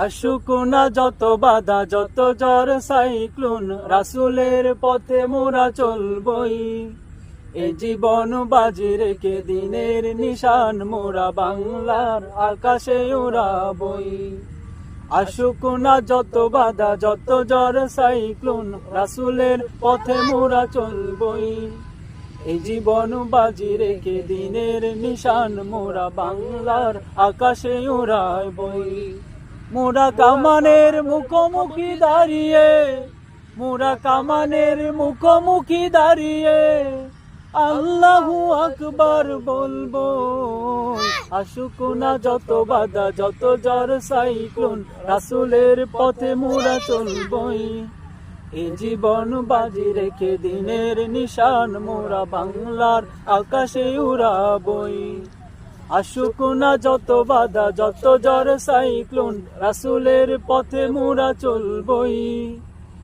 আসুক না যত বাধা যত ঝড় সাইক্লোন, রাসূলের পথে মোরা চলবই। এই জীবন বাজি রেখে দিনের নিশান মোরা বাংলার আকাশে উড়াবই। আসুক না যত বাধা যত ঝড় সাইক্লোন, রাসূলের পথে মোরা চলবই। এই জীবন বাজি রেখে দিনের নিশান মোরা বাংলার আকাশে উড়াবই। মোরা কামানের মুখোমুখি দাঁড়িয়ে, মোরা কামানের মুখোমুখি দাঁড়িয়ে আল্লাহু আকবার বলবো। আসুক না যত বাধা যত ঝড় সাইক্লোন, রাসূলের পথে মোরা চলবই। এই জীবন বাজি রেখে দিনের নিশান মোরা বাংলার আকাশে উড়াবই। আসুক না যত বাধা যত ঝড় সাইক্লোন, রাসূলের পথে মোরা চলবই।